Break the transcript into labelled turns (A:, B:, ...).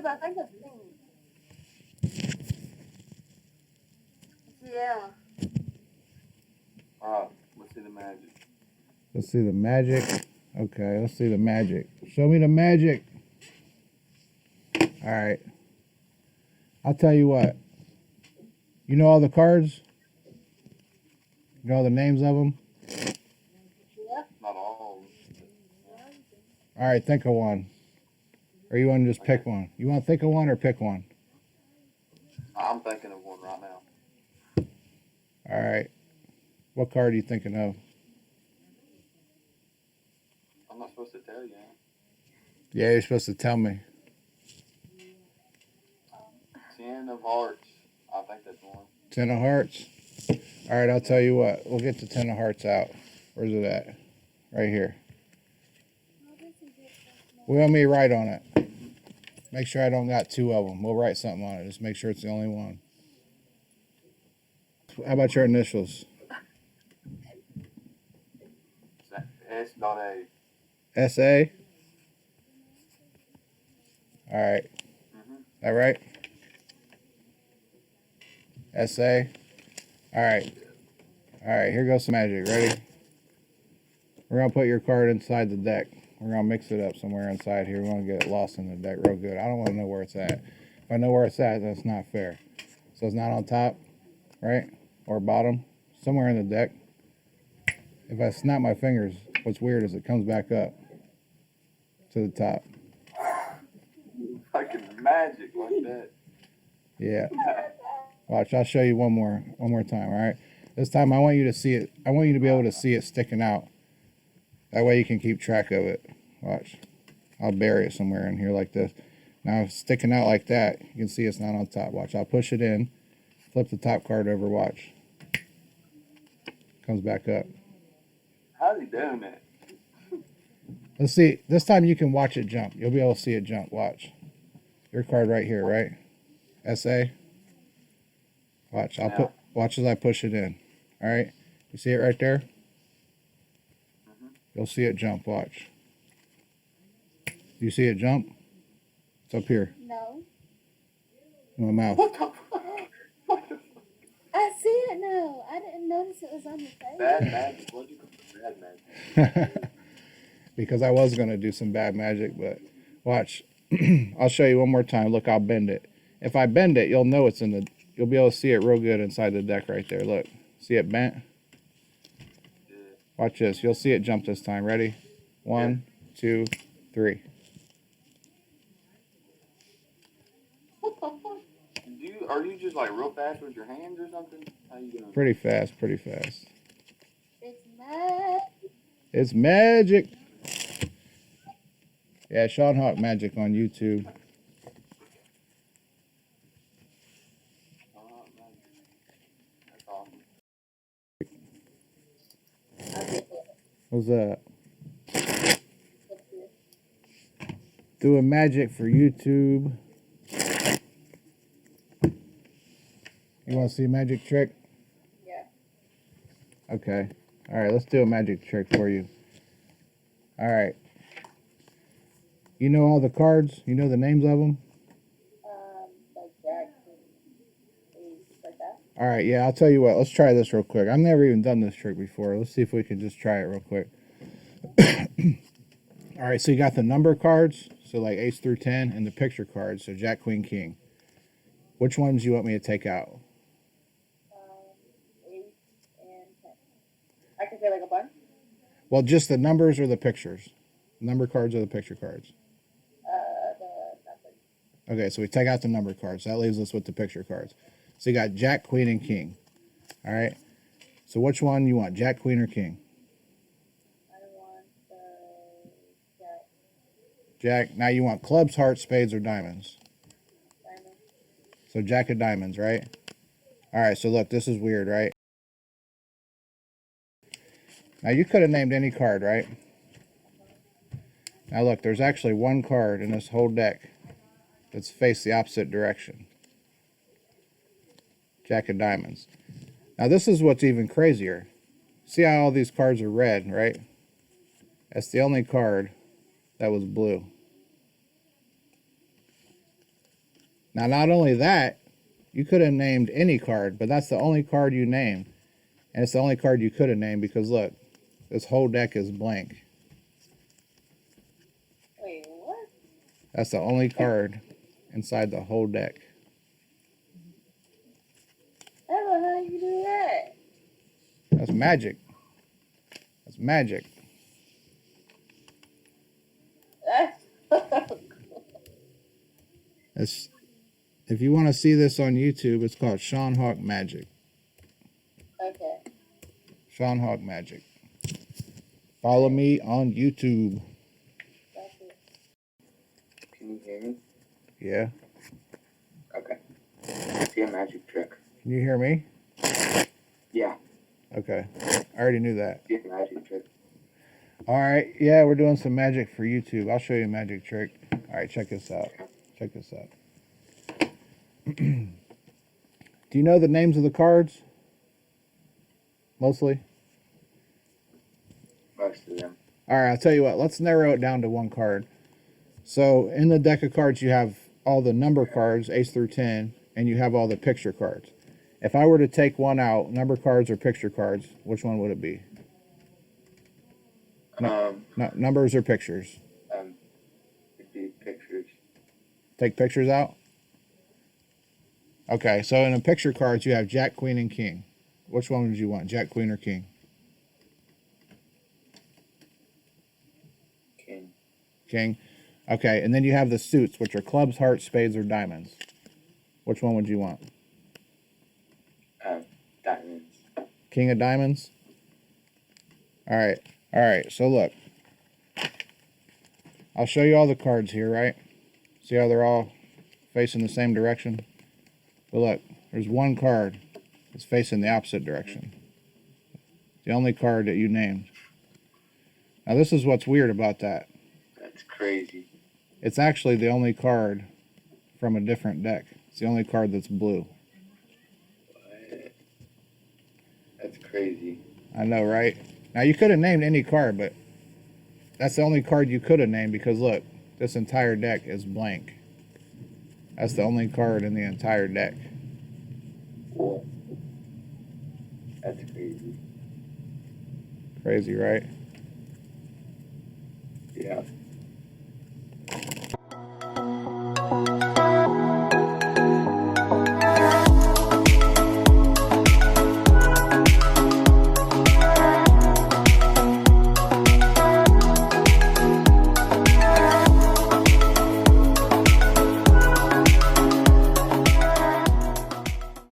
A: I think it's pink. Yeah.
B: Alright, let's see the magic.
C: Let's see the magic. Okay, let's see the magic. Show me the magic. All right. I'll tell you what. You know all the cards? You know all the names of them?
A: Yeah.
B: Not all.
C: All right, think of one. Or you want to just pick one? You want to think of one or pick one?
B: I'm thinking of one right now.
C: All right. What card are you thinking of?
B: I'm not supposed to tell you.
C: Yeah, you're supposed to tell me.
B: 10 of hearts. I think that's one.
C: 10 of hearts. All right, I'll tell you what. We'll get the 10 of hearts out. Where's it at? Right here. We want me to write on it. Make sure I don't got two of them. We'll write something on it. Just make sure it's the only one. How about your initials?
B: S.A.
C: S.A.? All right. That right? S.A.? All right. All right, here goes some magic. Ready? We're going to put your card inside the deck. We're going to mix it up somewhere inside here. We want to get it lost in the deck real good. I don't want to know where it's at. If I know where it's at, that's not fair. So it's not on top, right? Or bottom. Somewhere in the deck. If I snap my fingers, what's weird is it comes back up to the top.
B: Fucking magic like that.
C: Yeah. Watch, I'll show you one more time, all right? This time I want you to see it. I want you to be able to see it sticking out. That way you can keep track of it. Watch. I'll bury it somewhere in here like this. Now, if it's sticking out like that, you can see it's not on top. Watch, I'll push it in, flip the top card over, watch. Comes back up.
B: How's he doing that?
C: Let's see. This time you can watch it jump. You'll be able to see it jump. Watch. Your card right here, right? S.A. Watch. Watch as I push it in. All right. You see it right there? You'll see it jump. Watch. Do you see it jump? It's up here.
A: No.
C: In my mouth.
B: What the fuck?
A: I see it now. I didn't notice it was on your face.
B: Bad magic. What'd you call it? Bad magic.
C: Because I was going to do some bad magic, but watch. I'll show you one more time. Look, I'll bend it. If I bend it, you'll know it's in the... You'll be able to see it real good inside the deck right there. Look. See it bent? Watch this. You'll see it jump this time. Ready? 1, 2, 3.
B: What the fuck? Are you just like real fast with your hands or something? How you doing?
C: Pretty fast, pretty fast.
A: It's magic.
C: It's magic. Yeah, Sean Hawk Magic on YouTube.
B: That's awesome.
C: What's that? Doing magic for YouTube. You want to see a magic trick?
A: Yeah.
C: Okay. All right, let's do a magic trick for you. All right. You know all the cards? You know the names of them?
A: Like Jack and like that.
C: All right, yeah, I'll tell you what. Let's try this real quick. I've never even done this trick before. Let's see if we can just try it real quick. All right, so you got the number cards, so like ace through 10, and the picture cards, so Jack, Queen, King. Which ones do you want me to take out?
A: 8 and 10. I can say like a bunch.
C: Well, just the numbers or the pictures? Number cards or the picture cards?
A: The numbers.
C: Okay, so we take out the number cards. That leaves us with the picture cards. So you got Jack, Queen, and King. All right. So which one you want, Jack, Queen, or King?
A: I want Jack.
C: Jack. Now you want clubs, hearts, spades, or diamonds?
A: Diamond.
C: So Jack of diamonds, right? All right, so look, this is weird, right? Now you could have named any card, right? Now look, there's actually one card in this whole deck that's faced the opposite direction. Jack of diamonds. Now this is what's even crazier. See how all these cards are red, right? That's the only card that was blue. Now, not only that, you could have named any card, but that's the only card you named. And it's the only card you could have named because, look, this whole deck is blank.
A: Wait, what?
C: That's the only card inside the whole deck.
A: How the hell you do that?
C: That's magic. That's magic. It's, if you want to see this on YouTube, it's called Sean Hawk Magic.
A: Okay.
C: Sean Hawk Magic. Follow me on YouTube.
A: That's it.
B: Can you hear me?
C: Yeah.
B: Okay. See a magic trick.
C: Can you hear me?
B: Yeah.
C: Okay. I already knew that.
B: See a magic trick.
C: All right. Yeah, we're doing some magic for YouTube. I'll show you a magic trick. All right, check this out. Check this out. Do you know the names of the cards? Mostly?
B: Most of them.
C: All right, I'll tell you what. Let's narrow it down to one card. So in the deck of cards, you have all the number cards, ace through 10, and you have all the picture cards. If I were to take one out, number cards or picture cards, which one would it be? Numbers or pictures?
B: It'd be pictures.
C: Take pictures out? Okay, so in the picture cards, you have Jack, Queen, and King. Which one would you want, Jack, Queen, or King?
B: King.
C: King. Okay, and then you have the suits, which are clubs, hearts, spades, or diamonds. Which one would you want?
B: Diamonds.
C: King of diamonds? All right, so look. I'll show you all the cards here, right? See how they're all facing the same direction? But look, there's one card that's facing the opposite direction. The only card that you named. Now this is what's weird about that.
B: That's crazy.
C: It's actually the only card from a different deck. It's the only card that's blue.
B: What? That's crazy.
C: I know, right? Now you could have named any card, but that's the only card you could have named because look, this entire deck is blank. That's the only card in the entire deck.
B: Cool. That's crazy.
C: Crazy, right?
B: Yeah.